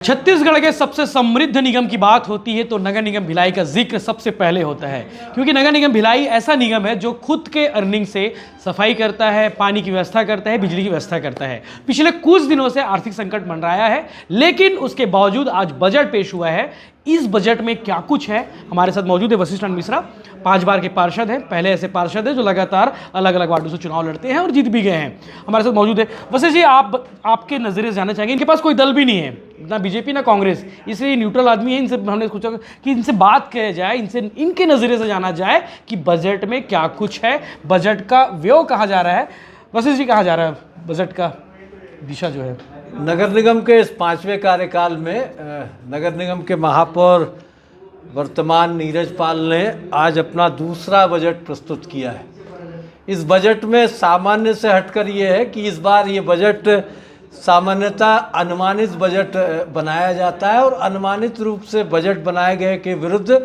छत्तीसगढ़ के सबसे समृद्ध निगम की बात होती है तो नगर निगम भिलाई का जिक्र सबसे पहले होता है, क्योंकि नगर निगम भिलाई ऐसा निगम है जो खुद के अर्निंग से सफाई करता है, पानी की व्यवस्था करता है, बिजली की व्यवस्था करता है। पिछले कुछ दिनों से आर्थिक संकट मंडराया है, लेकिन उसके बावजूद आज बजट पेश हुआ है। इस बजट में क्या कुछ है, हमारे साथ मौजूद है वशिष्ठ मिश्रा, 5 बार के पार्षद हैं, पहले ऐसे पार्षद हैं जो लगातार अलग अलग वार्डों से चुनाव लड़ते हैं और जीत भी गए हैं। हमारे साथ मौजूद है वशिष्ठ जी, आपके नज़रिए से जानना चाहेंगे, इनके पास कोई दल भी नहीं है, ना बीजेपी ना कांग्रेस, इसलिए न्यूट्रल आदमी है। इनसे हमने सोचा कि इनसे बात किया जाए, इनसे इनके नज़रिए से जाना जाए कि बजट में क्या कुछ है, बजट का व्यय कहाँ जा रहा है। वशिष्ठ जी, कहाँ जा रहा है बजट का दिशा जो है? नगर निगम के इस 5वें कार्यकाल में नगर निगम के महापौर वर्तमान नीरज पाल ने आज अपना दूसरा बजट प्रस्तुत किया है। इस बजट में सामान्य से हटकर ये है कि इस बार ये बजट सामान्यतः अनुमानित बजट बनाया जाता है और अनुमानित रूप से बजट बनाए गए के विरुद्ध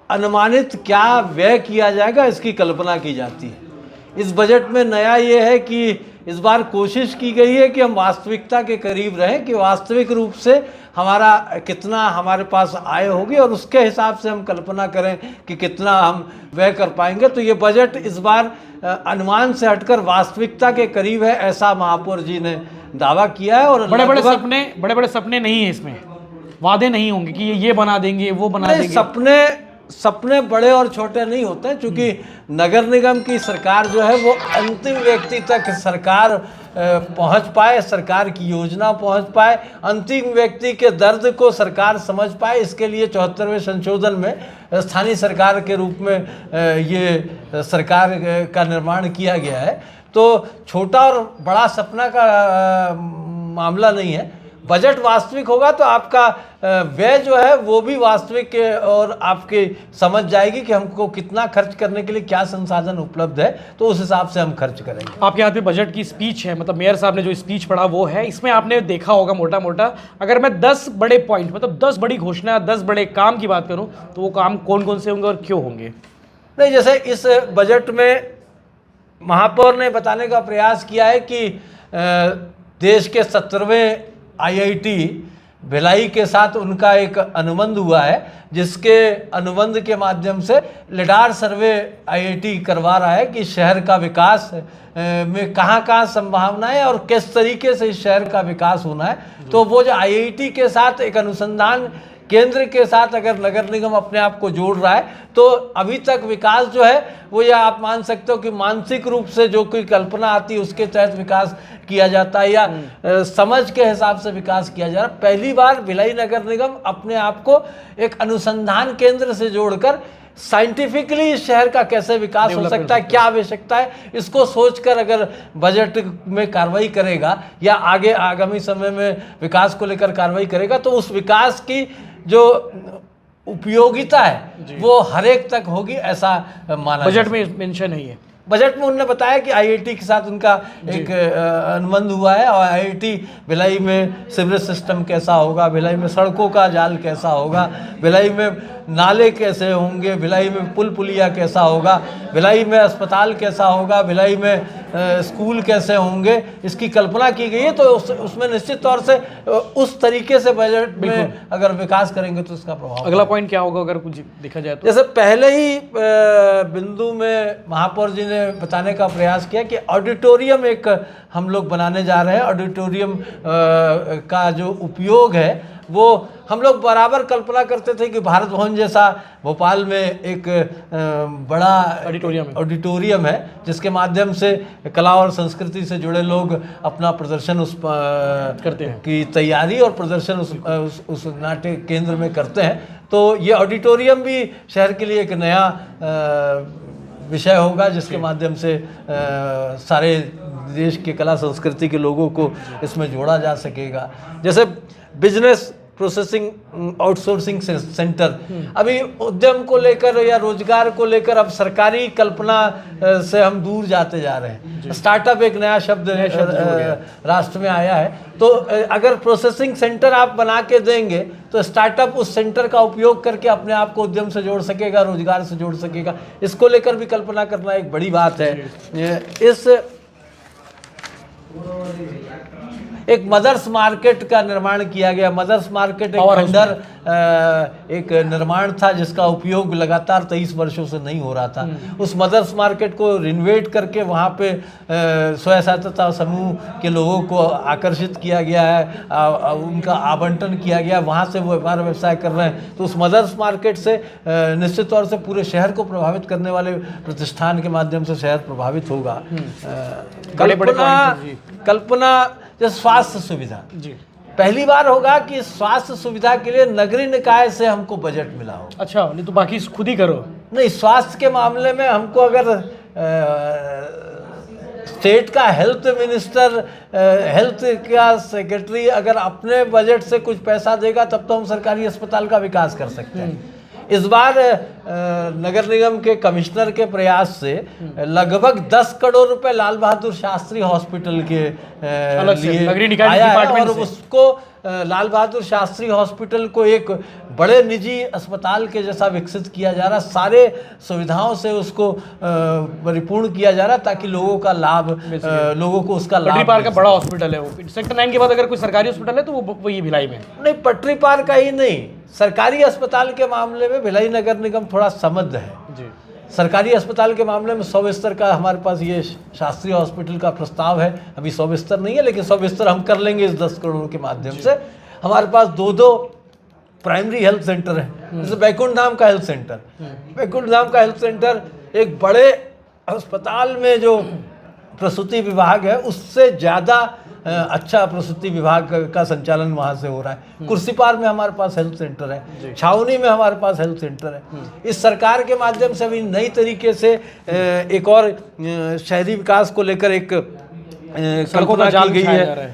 अनुमानित क्या व्यय किया जाएगा इसकी कल्पना की जाती है। इस बजट में नया ये है कि इस बार कोशिश की गई है कि हम वास्तविकता के करीब रहें, कि वास्तविक रूप से हमारा कितना हमारे पास आय होगी और उसके हिसाब से हम कल्पना करें कि कितना हम व्यय कर पाएंगे। तो ये बजट इस बार अनुमान से हटकर वास्तविकता के करीब है, ऐसा महापौर जी ने दावा किया है। और बड़े बड़े सपने नहीं है इसमें, वादे नहीं होंगे कि ये बना देंगे, वो बना देंगे। सपने बड़े और छोटे नहीं होते हैं, क्योंकि नगर निगम की सरकार जो है वो अंतिम व्यक्ति तक सरकार पहुंच पाए, सरकार की योजना पहुंच पाए, अंतिम व्यक्ति के दर्द को सरकार समझ पाए। इसके लिए 74वें संशोधन में स्थानीय सरकार के रूप में ये सरकार का निर्माण किया गया है। तो छोटा और बड़ा सपना का मामला नहीं है। बजट वास्तविक होगा तो आपका व्यय जो है वो भी वास्तविक और आपकी समझ जाएगी कि हमको कितना खर्च करने के लिए क्या संसाधन उपलब्ध है, तो उस हिसाब से हम खर्च करेंगे। आपके हाथ में बजट की स्पीच है, मतलब मेयर साहब ने जो स्पीच पढ़ा वो है, इसमें आपने देखा होगा मोटा मोटा, अगर मैं 10 बड़े पॉइंट, मतलब 10 बड़ी घोषणा, 10 बड़े काम की बात करूँ तो वो काम कौन कौन से होंगे और क्यों होंगे? नहीं, जैसे इस बजट में महापौर ने बताने का प्रयास किया है कि देश के 17वें IIT भिलाई के साथ उनका एक अनुबंध हुआ है, जिसके अनुबंध के माध्यम से लिडार सर्वे IIT करवा रहा है कि शहर का विकास में कहाँ संभावनाएं और किस तरीके से इस शहर का विकास होना है। तो वो जो IIT के साथ एक अनुसंधान केंद्र के साथ अगर नगर निगम अपने आप को जोड़ रहा है तो अभी तक विकास जो है वो, या आप मान सकते हो कि मानसिक रूप से जो कोई कल्पना आती है उसके तहत विकास किया जाता है, या समझ के हिसाब से विकास किया जा रहा है। पहली बार भिलाई नगर निगम अपने आप को एक अनुसंधान केंद्र से जोड़कर साइंटिफिकली इस शहर का कैसे विकास हो सकता है, क्या आवश्यकता है, इसको सोचकर अगर बजट में कार्रवाई करेगा या आगे आगामी समय में विकास को लेकर कार्रवाई करेगा तो उस विकास की जो उपयोगिता है वो हर एक तक होगी, ऐसा माना। बजट में मेंशन है ये। बजट में उन्होंने बताया कि IIT के साथ उनका एक अनुबंध हुआ है और IIT भिलाई में सीवरेज सिस्टम कैसा होगा, भिलाई में सड़कों का जाल कैसा होगा, भिलाई में नाले कैसे होंगे, भिलाई में पुल पुलिया कैसा होगा, भिलाई में अस्पताल कैसा होगा, भिलाई में स्कूल कैसे होंगे, इसकी कल्पना की गई है। तो उसमें निश्चित तौर से उस तरीके से बजट में अगर विकास करेंगे तो इसका प्रभाव। अगला पॉइंट क्या होगा अगर कुछ देखा जाए तो? जैसे पहले ही बिंदु में महापौर जी ने बताने का प्रयास किया कि ऑडिटोरियम एक हम लोग बनाने जा रहे हैं। ऑडिटोरियम का जो उपयोग है वो हम लोग बराबर कल्पना करते थे कि भारत भवन जैसा भोपाल में एक बड़ा ऑडिटोरियम है जिसके माध्यम से कला और संस्कृति से जुड़े लोग अपना प्रदर्शन उस करते हैं, की तैयारी और प्रदर्शन उस नाट्य केंद्र में करते हैं। तो ये ऑडिटोरियम भी शहर के लिए एक नया विषय होगा जिसके माध्यम से सारे देश के कला संस्कृति के लोगों को इसमें जोड़ा जा सकेगा। जैसे बिजनेस प्रोसेसिंग आउटसोर्सिंग सेंटर, अभी उद्यम को लेकर या रोजगार को लेकर अब सरकारी कल्पना से हम दूर जाते जा रहे हैं। स्टार्टअप एक नया शब्द राष्ट्र में आया है। तो अगर प्रोसेसिंग सेंटर आप बना के देंगे तो स्टार्टअप उस सेंटर का उपयोग करके अपने आप को उद्यम से जोड़ सकेगा, रोजगार से जोड़ सकेगा। इसको लेकर भी कल्पना करना एक बड़ी बात है। इस एक मदर्स मार्केट का निर्माण किया गया। मदर्स मार्केट एक खंडर एक निर्माण था जिसका उपयोग लगातार 23 वर्षों से नहीं हो रहा था। उस मदर्स मार्केट को रिनोवेट करके वहाँ पे स्वयं सहायता समूह के लोगों को आकर्षित किया गया है, उनका आवंटन किया गया, वहाँ से वो व्यापार व्यवसाय कर रहे हैं। तो उस मदर्स मार्केट से निश्चित तौर से पूरे शहर को प्रभावित करने वाले प्रतिष्ठान के माध्यम से शहर प्रभावित होगा। कल्पना जैसे स्वास्थ्य सुविधा, पहली बार होगा कि स्वास्थ्य सुविधा के लिए नगरीय निकाय से हमको बजट मिला हो। अच्छा, नहीं तो बाकी खुद ही करो। नहीं, स्वास्थ्य के मामले में हमको अगर स्टेट का हेल्थ मिनिस्टर, हेल्थ का सेक्रेटरी अगर अपने बजट से कुछ पैसा देगा तब तो हम सरकारी अस्पताल का विकास कर सकते हैं। इस बार नगर निगम के कमिश्नर के प्रयास से लगभग 10 करोड़ रुपए लाल बहादुर शास्त्री हॉस्पिटल के लिए आया है और उसको लाल बहादुर शास्त्री हॉस्पिटल को एक बड़े निजी अस्पताल के जैसा विकसित किया जा रहा, सारे सुविधाओं से उसको परिपूर्ण किया जा रहा ताकि लोगों का लाभ, लोगों को उसका लाभ। पटरी पार का बड़ा हॉस्पिटल है वो, सेक्टर 9 के बाद अगर कोई सरकारी हॉस्पिटल है तो वो ये भिलाई में। नहीं, पटरी पार का ही नहीं, सरकारी अस्पताल के मामले में भिलाई नगर निगम थोड़ा समृद्ध है जी। सरकारी अस्पताल के मामले में 100 बिस्तर का हमारे पास ये शास्त्री हॉस्पिटल का प्रस्ताव है। अभी 100 बिस्तर नहीं है, लेकिन 100 बिस्तर हम कर लेंगे इस 10 करोड़ के माध्यम से। हमारे पास 2 प्राइमरी हेल्थ सेंटर है, जैसे बैकुंठ धाम का हेल्थ सेंटर। बैकुंठ धाम का हेल्थ सेंटर एक बड़े अस्पताल में जो प्रसूति विभाग है उससे ज़्यादा अच्छा प्रसूति विभाग का संचालन वहाँ से हो रहा है। कुर्सीपार में हमारे पास हेल्थ सेंटर है, छावनी में हमारे पास हेल्थ सेंटर है। इस सरकार के माध्यम से अभी नई तरीके से एक और शहरी विकास को लेकर एक कल्पना की गई है।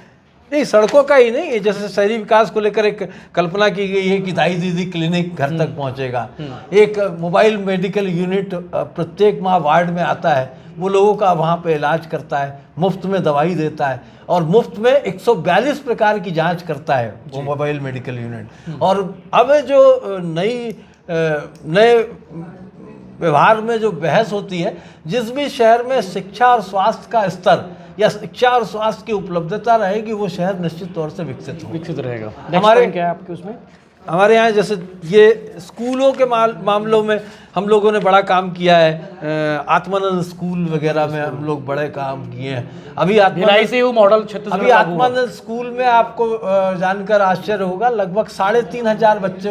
नहीं, सड़कों का ही नहीं, जैसे शहरी विकास को लेकर एक कल्पना की गई है कि दाई दीदी क्लिनिक घर तक पहुंचेगा। एक मोबाइल मेडिकल यूनिट प्रत्येक माह वार्ड में आता है, वो लोगों का वहाँ पे इलाज करता है, मुफ्त में दवाई देता है और मुफ्त में 142 प्रकार की जांच करता है वो मोबाइल मेडिकल यूनिट। और अब जो नए व्यवहार में जो बहस होती है, जिस भी शहर में शिक्षा और स्वास्थ्य का स्तर या शिक्षा और स्वास्थ्य की उपलब्धता रहेगी वो शहर निश्चित तौर से विकसित रहेगा। हमारे क्या है आपके उसमें? हमारे यहाँ जैसे ये स्कूलों के मामलों में हम लोगों ने बड़ा काम किया है। आत्मानंद स्कूल वगैरह में हम लोग बड़े काम किए हैं। अभी भिलाई से वो मॉडल अभी आत्मानंद स्कूल में आपको जानकर आश्चर्य होगा, लगभग 3,500 बच्चे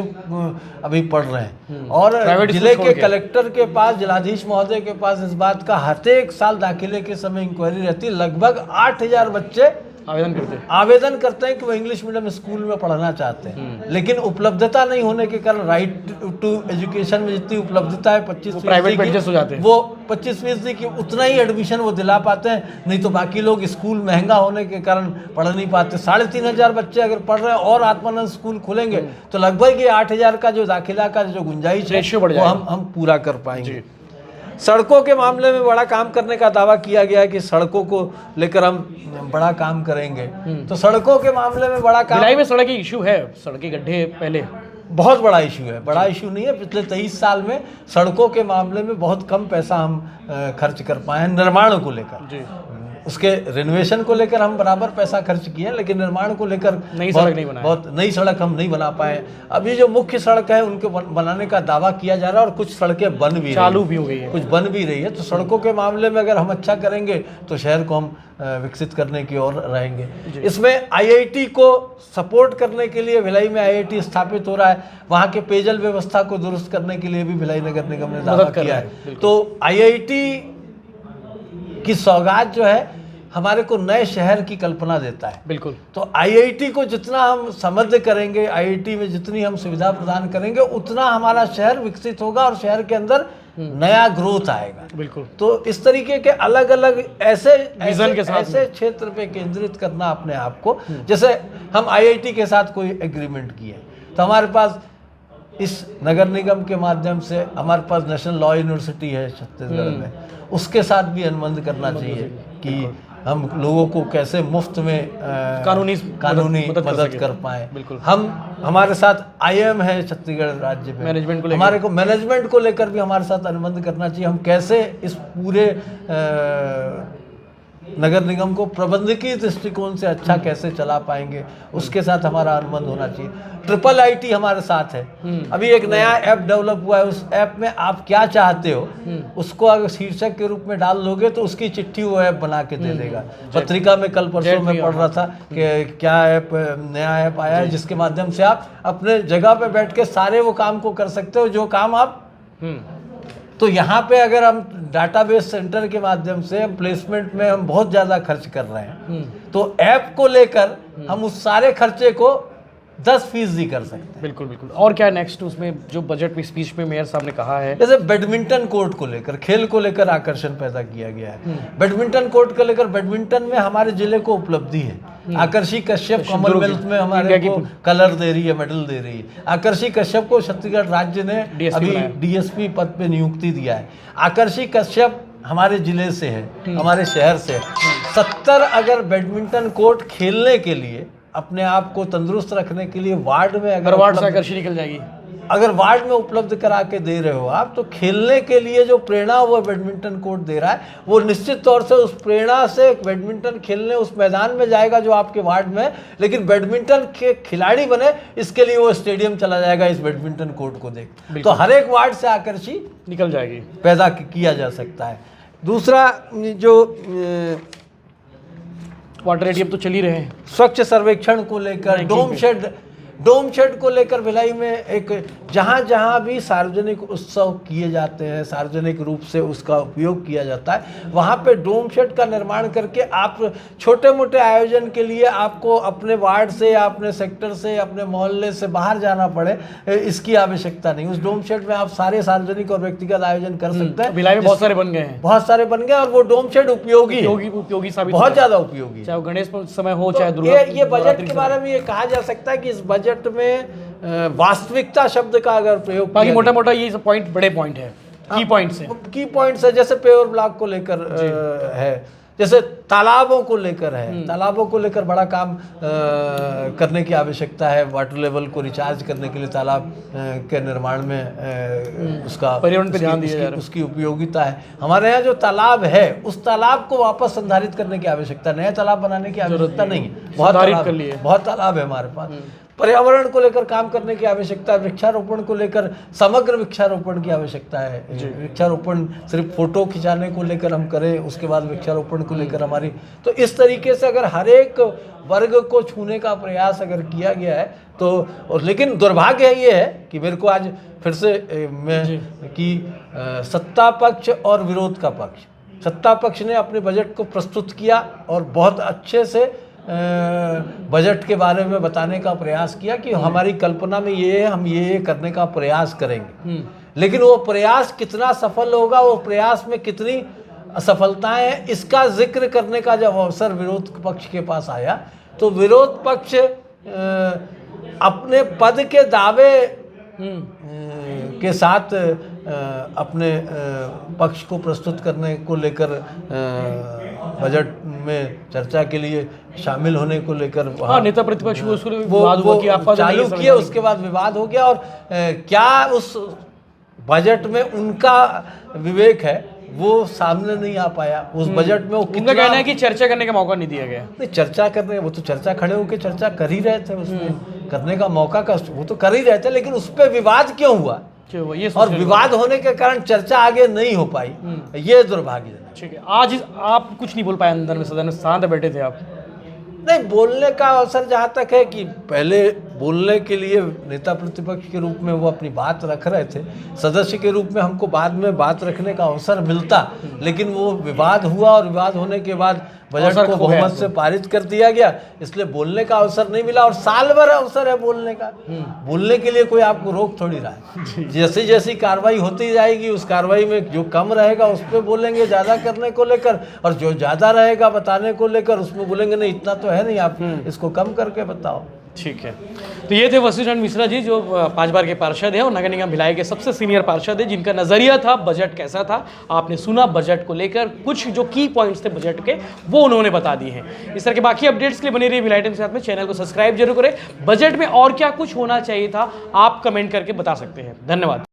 अभी पढ़ रहे हैं। और जिले के कलेक्टर के पास, जिलाधीश महोदय के पास इस बात का हर एक साल दाखिले के समय इंक्वायरी रहती है। लगभग 8,000 बच्चे आवेदन करते हैं कि वो इंग्लिश मीडियम स्कूल में पढ़ना चाहते हैं, लेकिन उपलब्धता नहीं होने के कारण राइट टू एजुकेशन में जितनी उपलब्धता है 25% वो 25% की उतना ही एडमिशन वो दिला पाते हैं, नहीं तो बाकी लोग स्कूल महंगा होने के कारण पढ़ नहीं पाते। 3,500 बच्चे अगर पढ़ रहे हैं और आत्मानंद स्कूल खुलेंगे तो लगभग ये 8,000 का जो दाखिला का जो गुंजाइश है वो हम पूरा कर पाएंगे। सड़कों के मामले में बड़ा काम करने का दावा किया गया है कि सड़कों को लेकर हम बड़ा काम करेंगे। तो सड़कों के मामले में बड़ा काम, भिलाई में सड़क की इशू है, सड़कें गड्ढे पहले बहुत बड़ा इशू है। बड़ा इशू नहीं है, पिछले 23 साल में सड़कों के मामले में बहुत कम पैसा हम खर्च कर पाए हैं। निर्माण को लेकर जी, उसके रिनोवेशन को लेकर हम बराबर पैसा खर्च किए, लेकिन निर्माण को लेकर बहुत नई सड़क हम नहीं बना पाए। अभी जो मुख्य सड़क है उनके बनाने का दावा किया जा रहा है और कुछ सड़कें बन भी चालू भी हो गई है, कुछ बन भी रही है। तो सड़कों के मामले में अगर हम अच्छा करेंगे तो शहर को हम विकसित करने की ओर रहेंगे। इसमें IIT को सपोर्ट करने के लिए भिलाई में IIT स्थापित हो रहा है। वहाँ के पेयजल व्यवस्था को दुरुस्त करने के लिए भी भिलाई नगर निगम ने दावा किया है। तो IIT की सौगात जो है हमारे को नए शहर की कल्पना देता है। बिल्कुल। तो IIT को जितना हम समृद्ध करेंगे, IIT में जितनी हम सुविधा प्रदान करेंगे, उतना हमारा शहर विकसित होगा और शहर के अंदर नया ग्रोथ आएगा। बिल्कुल। तो इस तरीके के अलग अलग ऐसे क्षेत्र पे केंद्रित करना अपने आप को, जैसे हम IIT के साथ कोई एग्रीमेंट किए तो हमारे पास इस नगर निगम के माध्यम से हमारे पास नेशनल लॉ यूनिवर्सिटी है छत्तीसगढ़ में, उसके साथ भी अनुबंध करना चाहिए कि हम लोगों को कैसे मुफ्त में कानूनी मदद कर पाए। हमारे साथ IIM है छत्तीसगढ़ राज्य में, मैनेजमेंट को लेकर भी हमारे साथ अनुबंध करना चाहिए। हम कैसे इस पूरे नगर निगम को प्रबंधकीय दृष्टिकोण से अच्छा कैसे चला पाएंगे, उसके साथ हमारा अनुबंध होना चाहिए। ट्रिपल आईटी हमारे साथ है। अभी एक नया ऐप डेवलप हुआ है, उस ऐप में आप क्या चाहते हो उसको अगर शीर्षक के रूप में डाल दोगे तो उसकी चिट्ठी वो ऐप बना के दे देगा। पत्रिका में कल परसों में पढ़ रहा था कि क्या ऐप, नया ऐप आया है जिसके माध्यम से आप अपने जगह पे बैठ के सारे वो काम को कर सकते हो जो काम आप। तो यहाँ पे अगर हम डाटाबेस सेंटर के माध्यम से प्लेसमेंट में हम बहुत ज़्यादा खर्च कर रहे हैं, तो ऐप को लेकर हम उस सारे खर्चे को 10% कर सकते हैं। बिल्कुल बिल्कुल। और क्या नेक्स्ट उसमें जो बजट में स्पीच में मेयर साहब ने कहा है, जैसे बैडमिंटन कोर्ट को लेकर, खेल को लेकर आकर्षण पैदा किया गया है। बैडमिंटन कोर्ट को लेकर, बैडमिंटन में हमारे जिले को उपलब्धि है। आकर्षी कश्यप कॉमनवेल्थ में हमारे को कलर दे रही है, मेडल दे रही है। आकर्षी कश्यप को छत्तीसगढ़ राज्य ने अभी डीएसपी पद पे नियुक्ति दिया है। आकर्षी कश्यप हमारे जिले से है, हमारे शहर से है। 70 अगर बैडमिंटन कोर्ट खेलने के लिए, अपने आप को तंदुरुस्त रखने के लिए वार्ड में अगर वार्ड से आकर्षी निकल जाएगी, अगर वार्ड में उपलब्ध करा के दे रहे हो आप, तो खेलने के लिए जो प्रेरणा वो बैडमिंटन कोर्ट दे रहा है, वो निश्चित तौर से उस प्रेरणा से बैडमिंटन खेलने उस मैदान में जाएगा जो आपके वार्ड में है। लेकिन बैडमिंटन के खिलाड़ी बने इसके लिए वो स्टेडियम चला जाएगा इस बैडमिंटन कोर्ट को देख। तो हर एक वार्ड से आकर्षी निकल जाएगी, पैदा किया जा सकता है। दूसरा जो वाटर एटीएम तो चल ही रहे हैं। स्वच्छ सर्वेक्षण को लेकर, डोम शेड को लेकर भिलाई में एक जहाँ जहाँ भी सार्वजनिक उत्सव किए जाते हैं, सार्वजनिक रूप से उसका उपयोग किया जाता है, वहाँ पे डोम शेड का निर्माण करके आप छोटे मोटे आयोजन के लिए आपको अपने वार्ड से या अपने सेक्टर से, अपने मोहल्ले से बाहर जाना पड़े, इसकी आवश्यकता नहीं। उस डोम शेड में आप सारे सार्वजनिक और व्यक्तिगत आयोजन कर सकते हैं। भिलाई में बहुत सारे बन गए हैं, बहुत सारे बन गए, और वो डोम शेड उपयोगी साबित, बहुत ज़्यादा उपयोगी, चाहे गणेश समय हो चाहे दुर्गा। ये बजट के बारे में ये कहा जा सकता है कि इस बजट में वास्तविकता शब्द का अगर प्रयोग, बाकी मोटा मोटा ये सब पॉइंट बड़े पॉइट है, की पॉइंट्स है। जैसे पेवर ब्लॉक को लेकर है, जैसे तालाबों को लेकर है, तालाबों को लेकर बड़ा काम करने की आवश्यकता है। वाटर लेवल को रिचार्ज करने के लिए तालाब के निर्माण में उसका पर्यावरण पे ध्यान दिया जा रहा है, उसकी उपयोगिता है। हमारे यहाँ जो तालाब है उस तालाब को वापस संधारित करने की आवश्यकता, नया तालाब बनाने की आवश्यकता नहीं है। बहुत तालाब है हमारे पास। पर्यावरण को लेकर काम करने की आवश्यकता है। वृक्षारोपण को लेकर समग्र वृक्षारोपण की आवश्यकता है। वृक्षारोपण सिर्फ फोटो खिंचाने को लेकर हम करें, उसके बाद वृक्षारोपण को लेकर हमारी, तो इस तरीके से अगर हर एक वर्ग को छूने का प्रयास अगर किया गया है तो। और लेकिन दुर्भाग्य ये है कि मेरे को आज फिर से कि सत्ता पक्ष और विरोध का पक्ष, सत्ता पक्ष ने अपने बजट को प्रस्तुत किया और बहुत अच्छे से बजट के बारे में बताने का प्रयास किया कि हमारी कल्पना में ये है, हम ये करने का प्रयास करेंगे। लेकिन वो प्रयास कितना सफल होगा, वो प्रयास में कितनी असफलताएं हैं, इसका जिक्र करने का जब अवसर विरोध पक्ष के पास आया तो विरोध पक्ष अपने पद के दावे के साथ अपने पक्ष को प्रस्तुत करने को लेकर बजट में चर्चा के लिए शामिल होने को लेकर नेता प्रतिपक्ष को वो चालू किया, उसके बाद विवाद हो गया। और क्या उस बजट में उनका विवेक है वो सामने नहीं आ पाया। उस बजट में वो उनका कहना है कि चर्चा करने का मौका नहीं दिया गया। नहीं, चर्चा करने, वो तो चर्चा खड़े होकर चर्चा कर ही रहे थे, उसमें करने का मौका का वो तो कर ही रहे थे, लेकिन उस पर विवाद क्यों हुआ, और विवाद होने के कारण चर्चा आगे नहीं हो पाई, ये दुर्भाग्य है। ठीक है, आज आप कुछ नहीं बोल पाए अंदर में, सदन में शांत बैठे थे आप? नहीं, बोलने का अवसर जहाँ तक है कि पहले बोलने के लिए नेता प्रतिपक्ष के रूप में वो अपनी बात रख रहे थे, सदस्य के रूप में हमको बाद में बात रखने का अवसर मिलता, लेकिन वो विवाद हुआ और विवाद होने के बाद बजट को बहुमत से पारित कर दिया गया, इसलिए बोलने का अवसर नहीं मिला। और साल भर अवसर है बोलने का, बोलने के लिए कोई आपको रोक थोड़ी रहा है। जैसी जैसी कार्रवाई होती जाएगी उस कार्रवाई में जो कम रहेगा उस पर बोलेंगे ज़्यादा करने को लेकर, और जो ज़्यादा रहेगा बताने को लेकर उसमें बोलेंगे नहीं इतना तो है नहीं, आप इसको कम करके बताओ। ठीक है, तो ये थे वशिष्ठ मिश्रा जी जो 5 बार के पार्षद हैं और नगर निगम भिलाई के सबसे सीनियर पार्षद हैं, जिनका नज़रिया था बजट कैसा था। आपने सुना बजट को लेकर कुछ जो की पॉइंट्स थे बजट के वो उन्होंने बता दिए हैं। इस तरह के बाकी अपडेट्स के लिए बने रहिए भिलाई टाइम्स के साथ में। चैनल को सब्सक्राइब जरूर करें। बजट में और क्या कुछ होना चाहिए था आप कमेंट करके बता सकते हैं। धन्यवाद।